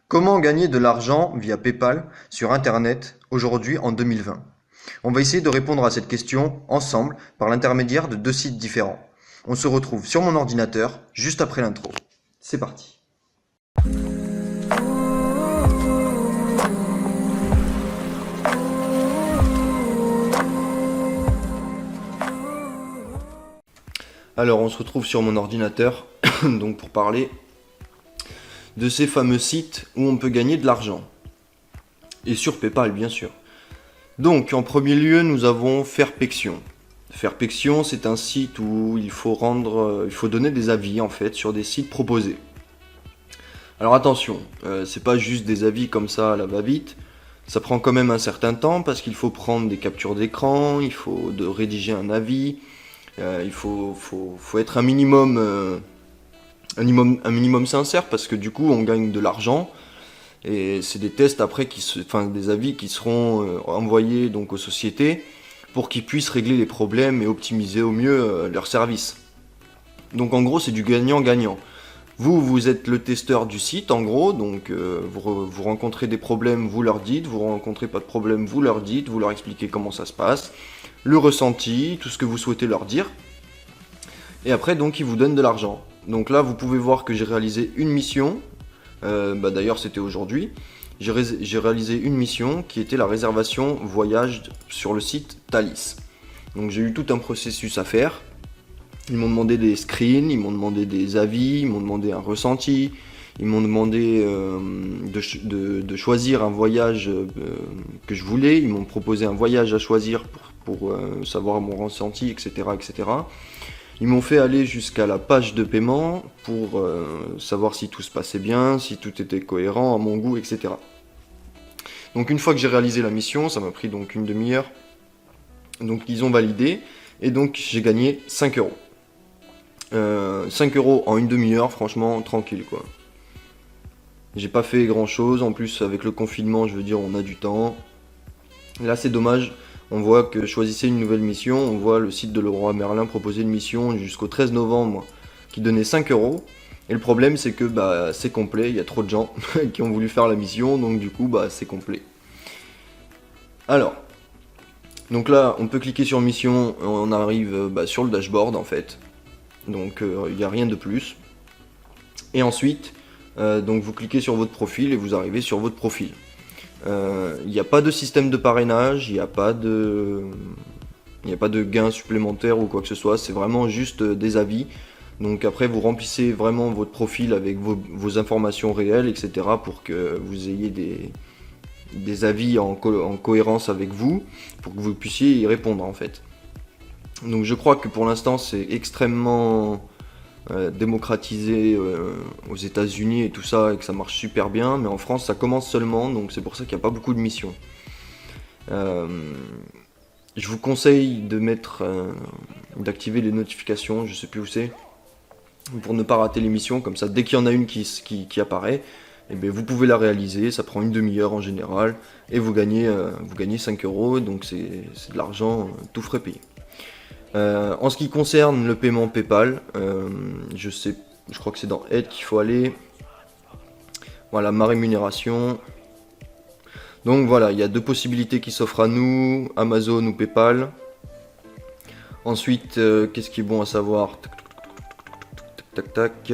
Comment gagner de l'argent via PayPal sur Internet aujourd'hui en 2020? On va essayer de répondre à cette question ensemble par l'intermédiaire de deux sites différents. On se retrouve sur mon ordinateur juste après l'intro. C'est parti. Alors on se retrouve sur mon ordinateur donc pour parler de ces fameux sites où on peut gagner de l'argent. Et sur PayPal bien sûr. Donc en premier lieu nous avons Fairpection. Fairpection c'est un site où il faut donner des avis en fait sur des sites proposés. Alors attention, c'est pas juste des avis comme ça à la va-vite, ça prend quand même un certain temps parce qu'il faut prendre des captures d'écran, il faut rédiger un avis, faut être un minimum sincère parce que du coup on gagne de l'argent et c'est des tests après des avis qui seront envoyés donc aux sociétés pour qu'ils puissent régler les problèmes et optimiser au mieux leurs services. Donc en gros c'est du gagnant-gagnant. Vous êtes le testeur du site en gros, donc vous rencontrez des problèmes, vous leur dites, vous rencontrez pas de problème, vous leur dites, vous leur expliquez comment ça se passe, le ressenti, tout ce que vous souhaitez leur dire. Et après donc ils vous donnent de l'argent. Donc là vous pouvez voir que j'ai réalisé une mission, d'ailleurs c'était aujourd'hui, j'ai réalisé une mission qui était la réservation voyage sur le site Thalys. Donc j'ai eu tout un processus à faire. Ils m'ont demandé des screens, ils m'ont demandé des avis, ils m'ont demandé un ressenti, ils m'ont demandé de choisir un voyage que je voulais, ils m'ont proposé un voyage à choisir pour savoir mon ressenti, etc., etc. Ils m'ont fait aller jusqu'à la page de paiement pour savoir si tout se passait bien, si tout était cohérent à mon goût, etc. Donc une fois que j'ai réalisé la mission, ça m'a pris donc une demi-heure, donc ils ont validé, et donc j'ai gagné 5 euros. 5 euros en une demi-heure, franchement, tranquille quoi. J'ai pas fait grand chose, en plus avec le confinement, je veux dire, on a du temps. Là c'est dommage, on voit que choisissez une nouvelle mission, on voit le site de Leroy Merlin proposer une mission jusqu'au 13 novembre qui donnait 5 euros. Et le problème c'est que c'est complet, il y a trop de gens qui ont voulu faire la mission, donc du coup c'est complet. Alors, donc là on peut cliquer sur mission, on arrive sur le dashboard en fait. Donc il n'y a rien de plus. Et ensuite, donc vous cliquez sur votre profil et vous arrivez sur votre profil. Il n'y a pas de système de parrainage, il n'y a pas de gain supplémentaire ou quoi que ce soit, c'est vraiment juste des avis. Donc après vous remplissez vraiment votre profil avec vos informations réelles, etc. pour que vous ayez des avis en cohérence avec vous, pour que vous puissiez y répondre en fait. Donc je crois que pour l'instant c'est extrêmement démocratisé aux États-Unis et tout ça, et que ça marche super bien, mais en France ça commence seulement, donc c'est pour ça qu'il n'y a pas beaucoup de missions. Je vous conseille de d'activer les notifications, je sais plus où c'est, pour ne pas rater l'émission, comme ça dès qu'il y en a une qui apparaît, vous pouvez la réaliser, ça prend une demi-heure en général, et vous gagnez 5 euros, donc c'est de l'argent tout frais payé. En ce qui concerne le paiement PayPal, je crois que c'est dans Aide qu'il faut aller. Voilà, ma rémunération. Donc voilà, il y a deux possibilités qui s'offrent à nous, Amazon ou PayPal. Ensuite, qu'est-ce qui est bon à savoir? Tac, tac, tac.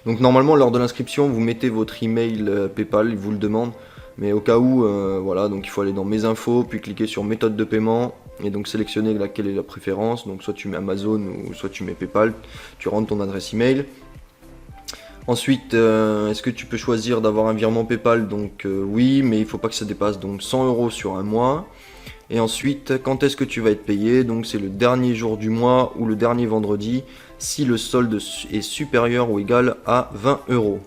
Donc normalement, lors de l'inscription, vous mettez votre email PayPal, il vous le demande. Mais au cas où, voilà, donc il faut aller dans mes infos, puis cliquer sur méthode de paiement. Et donc sélectionner laquelle est la préférence, donc soit tu mets Amazon ou soit tu mets PayPal, tu rentres ton adresse email. Ensuite, est-ce que tu peux choisir d'avoir un virement PayPal? Donc oui, mais il faut pas que ça dépasse donc 100 euros sur un mois. Et ensuite, quand est-ce que tu vas être payé? Donc c'est le dernier jour du mois ou le dernier vendredi, si le solde est supérieur ou égal à 20 euros.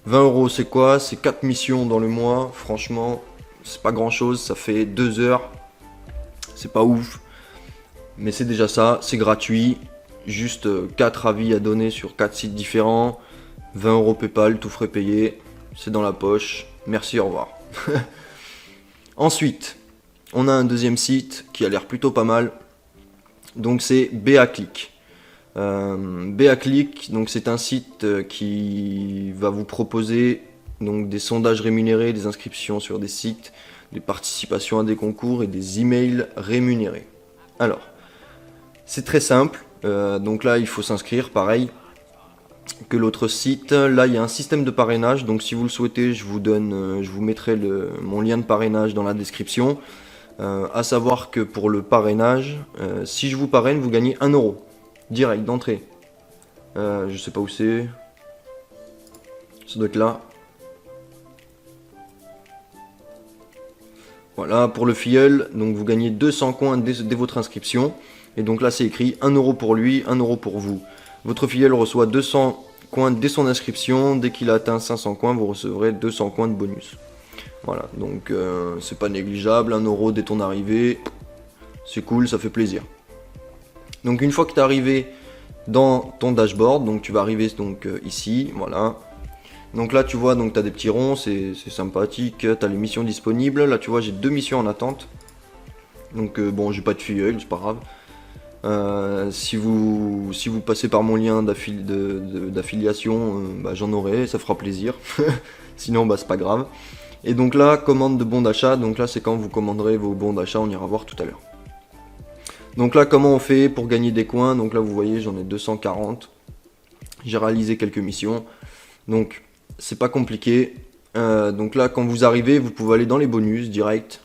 20 euros c'est quoi? C'est 4 missions dans le mois, franchement, c'est pas grand chose, ça fait 2 heures. C'est pas ouf, mais c'est déjà ça, c'est gratuit, juste 4 avis à donner sur 4 sites différents, 20 euros PayPal, tout frais payé, c'est dans la poche, merci, au revoir. Ensuite, on a un deuxième site qui a l'air plutôt pas mal, donc c'est BAClick. BAClick, donc c'est un site qui va vous proposer donc des sondages rémunérés, des inscriptions sur des sites, des participations à des concours et des emails rémunérés. Alors, c'est très simple, donc là il faut s'inscrire, pareil que l'autre site. Là il y a un système de parrainage, donc si vous le souhaitez, je vous mettrai mon lien de parrainage dans la description. À savoir que pour le parrainage, si je vous parraine, vous gagnez 1 euro direct d'entrée. Je sais pas où c'est. Ça doit être là. Voilà, pour le filleul, donc vous gagnez 200 coins dès votre inscription. Et donc là c'est écrit 1 euro pour lui, 1 euro pour vous. Votre filleul reçoit 200 coins dès son inscription. Dès qu'il a atteint 500 coins, vous recevrez 200 coins de bonus. Voilà, donc c'est pas négligeable, 1 euro dès ton arrivée, c'est cool, ça fait plaisir. Donc une fois que tu es arrivé dans ton dashboard, donc tu vas arriver donc ici, voilà. Donc là tu vois, donc tu as des petits ronds, c'est sympathique, tu as les missions disponibles, là tu vois j'ai 2 missions en attente. Donc bon, j'ai pas de filleul, c'est pas grave. Si vous passez par mon lien d'affiliation, bah, j'en aurai, ça fera plaisir. Sinon bah c'est pas grave. Et donc là, commande de bons d'achat, donc là c'est quand vous commanderez vos bons d'achat, on ira voir tout à l'heure. Donc là, comment on fait pour gagner des coins? Donc là vous voyez, j'en ai 240. J'ai réalisé quelques missions. Donc c'est pas compliqué. Donc là, quand vous arrivez, vous pouvez aller dans les bonus direct.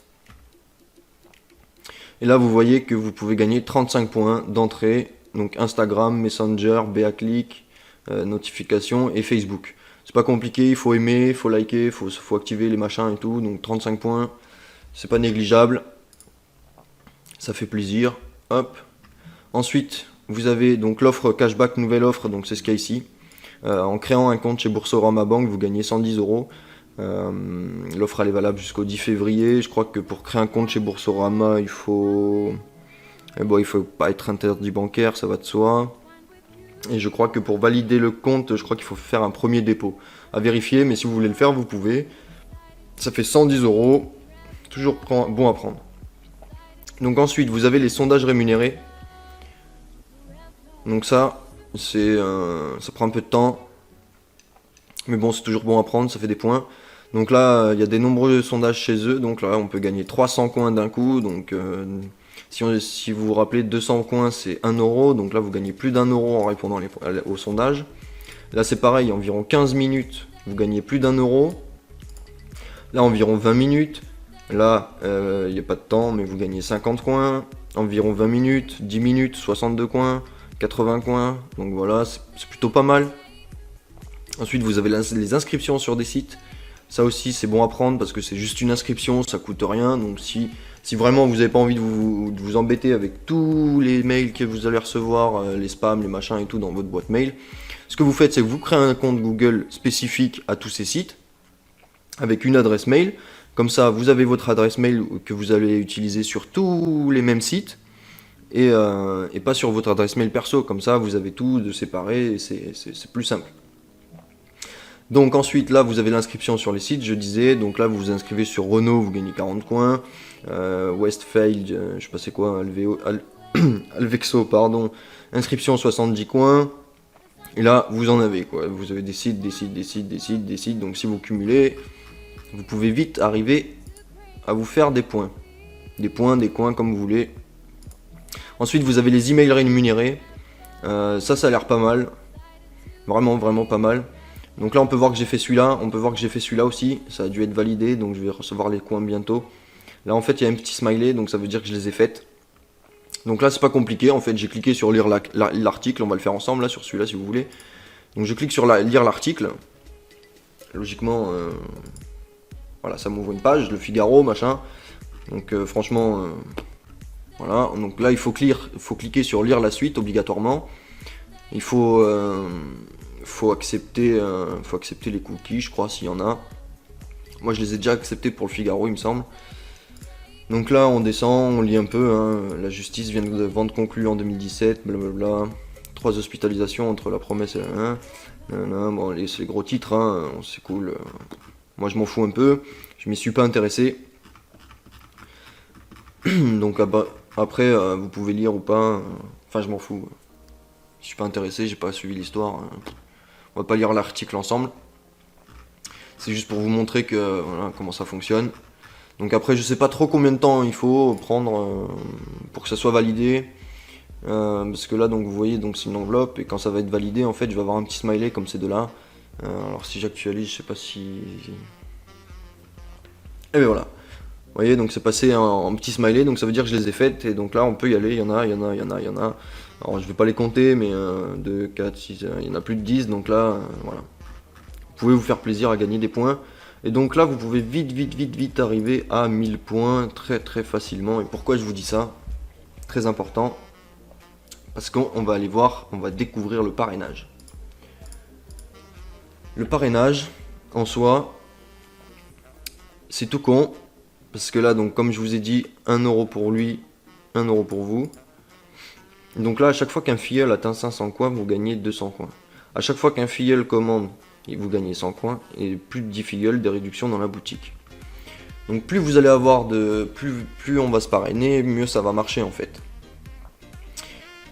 Et là vous voyez que vous pouvez gagner 35 points d'entrée. Donc Instagram, Messenger, BA-Click, notification et Facebook. C'est pas compliqué, il faut aimer, il faut liker, il faut activer les machins et tout. Donc 35 points, c'est pas négligeable. Ça fait plaisir. Hop. Ensuite, vous avez donc l'offre cashback, nouvelle offre, donc c'est ce qu'il y a ici. En créant un compte chez Boursorama Bank, vous gagnez 110 euros. L'offre elle est valable jusqu'au 10 février. Je crois que pour créer un compte chez Boursorama, il faut pas être interdit bancaire, ça va de soi. Et je crois que pour valider le compte, je crois qu'il faut faire un premier dépôt. À vérifier, mais si vous voulez le faire, vous pouvez. Ça fait 110 euros. Toujours bon à prendre. Donc ensuite, vous avez les sondages rémunérés. Donc ça prend un peu de temps. Mais bon, c'est toujours bon à prendre, ça fait des points. Donc là, il y a des nombreux sondages chez eux. Donc là, on peut gagner 300 coins d'un coup. Donc si vous vous rappelez, 200 coins, c'est 1 euro. Donc là, vous gagnez plus d'1 euro en répondant au sondage. Là, c'est pareil, environ 15 minutes, vous gagnez plus d'1 euro. Là, environ 20 minutes. Là, il n'y a pas de temps, mais vous gagnez 50 coins. Environ 20 minutes, 10 minutes, 62 coins, 80 coins. Donc voilà, c'est plutôt pas mal. Ensuite, vous avez les inscriptions sur des sites. Ça aussi, c'est bon à prendre parce que c'est juste une inscription, ça coûte rien. Donc si vraiment vous n'avez pas envie de vous embêter avec tous les mails que vous allez recevoir, les spams, les machins et tout dans votre boîte mail, ce que vous faites, c'est que vous créez un compte Google spécifique à tous ces sites avec une adresse mail. Comme ça, vous avez votre adresse mail que vous allez utiliser sur tous les mêmes sites et pas sur votre adresse mail perso. Comme ça, vous avez tout de séparé et c'est plus simple. Donc ensuite, là, vous avez l'inscription sur les sites, je disais. Donc là, vous vous inscrivez sur Renault, vous gagnez 40 coins. Westfield, je sais pas c'est quoi, Alvexo, pardon. Inscription 70 coins. Et là, vous en avez, quoi. Vous avez des sites. Donc si vous cumulez, vous pouvez vite arriver à vous faire des points. Des coins, comme vous voulez. Ensuite, vous avez les emails rémunérés. Ça a l'air pas mal. Vraiment, vraiment pas mal. Donc là on peut voir que j'ai fait celui-là, aussi, ça a dû être validé, donc je vais recevoir les coins bientôt. Là en fait il y a un petit smiley, donc ça veut dire que je les ai faites. Donc là c'est pas compliqué, en fait j'ai cliqué sur lire l'article, on va le faire ensemble là sur celui-là si vous voulez. Donc je clique sur lire l'article, logiquement, voilà ça m'ouvre une page, le Figaro, machin. Donc franchement, voilà, donc là il faut cliquer sur lire la suite obligatoirement. Il faut accepter les cookies, je crois, s'il y en a. Moi, je les ai déjà acceptés pour le Figaro, il me semble. Donc là, on descend, on lit un peu. Hein. La justice vient de vente conclue en 2017, blablabla. 3 hospitalisations entre la promesse et la... Bon, c'est les gros titres, hein. C'est cool. Moi, je m'en fous un peu. Je m'y suis pas intéressé. Donc après, vous pouvez lire ou pas. Enfin, je m'en fous. Je suis pas intéressé, j'ai pas suivi l'histoire. On va pas lire l'article ensemble. C'est juste pour vous montrer que voilà, comment ça fonctionne. Donc après, je sais pas trop combien de temps il faut prendre pour que ça soit validé. Parce que là, donc vous voyez, donc c'est une enveloppe et quand ça va être validé, en fait, je vais avoir un petit smiley comme ces deux-là. Alors si j'actualise, je sais pas si. Et bien voilà. Vous voyez, donc c'est passé en petit smiley, donc ça veut dire que je les ai faites. Et donc là, on peut y aller. Il y en a. Alors je vais pas les compter, mais 2, 4, 6, il y en a plus de 10. Donc là, voilà. Vous pouvez vous faire plaisir à gagner des points. Et donc là, vous pouvez vite arriver à 1000 points très facilement. Et pourquoi je vous dis ça? Très important. Parce qu'on va aller voir, on va découvrir le parrainage. Le parrainage, en soi, c'est tout con. Parce que là, donc, comme je vous ai dit, 1€ pour lui, 1€ pour vous. Donc là, à chaque fois qu'un filleul atteint 500 coins, vous gagnez 200 coins. À chaque fois qu'un filleul commande, vous gagnez 100 coins. Et plus de 10 filleuls, des réductions dans la boutique. Donc plus vous allez avoir de... Plus on va se parrainer, mieux ça va marcher en fait.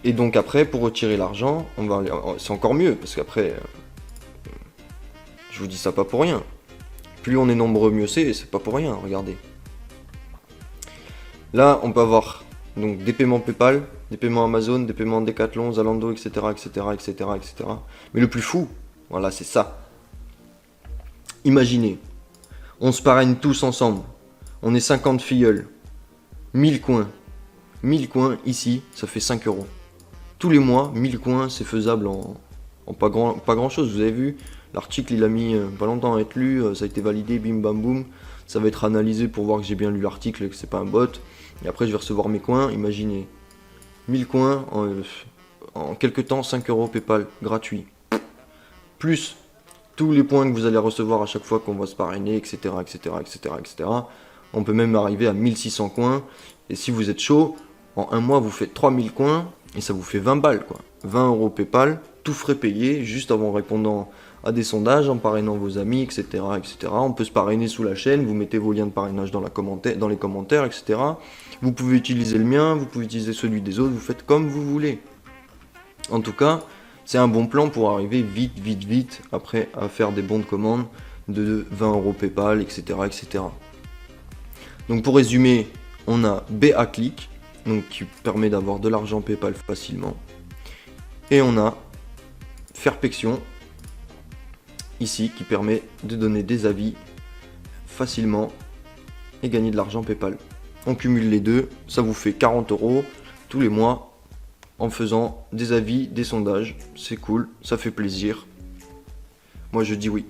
Et donc après, pour retirer l'argent, c'est encore mieux, parce qu'après, je vous dis ça pas pour rien. Plus on est nombreux, mieux c'est pas pour rien, regardez. Là, on peut avoir donc des paiements PayPal, des paiements Amazon, des paiements Decathlon, Zalando, etc. Mais le plus fou, voilà, c'est ça. Imaginez, on se parraine tous ensemble, on est 50 filleuls, 1000 coins. 1000 coins ici, ça fait 5€. Tous les mois, 1000 coins, c'est faisable en pas grand chose. Vous avez vu, l'article il a mis pas longtemps à être lu, ça a été validé, bim bam boum. Ça va être analysé pour voir que j'ai bien lu l'article et que c'est pas un bot. Et après je vais recevoir mes coins, imaginez. 1000 coins en quelques temps, 5€ PayPal, gratuit. Plus tous les points que vous allez recevoir à chaque fois qu'on va se parrainer, etc. On peut même arriver à 1600 coins. Et si vous êtes chaud, en un mois vous faites 3000 coins. Et ça vous fait 20 balles quoi. 20€ PayPal, tout frais payé, juste en répondant à des sondages, en parrainant vos amis, etc. On peut se parrainer sous la chaîne, vous mettez vos liens de parrainage dans les commentaires, etc. Vous pouvez utiliser le mien, vous pouvez utiliser celui des autres, vous faites comme vous voulez. En tout cas, c'est un bon plan pour arriver vite après à faire des bons de commande de 20€ PayPal, etc. Donc pour résumer, on a BA-Click, donc qui permet d'avoir de l'argent PayPal facilement. Et on a Fairpection, ici, qui permet de donner des avis facilement et gagner de l'argent PayPal. On cumule les deux, ça vous fait 40€ tous les mois en faisant des avis, des sondages. C'est cool, ça fait plaisir. Moi je dis oui.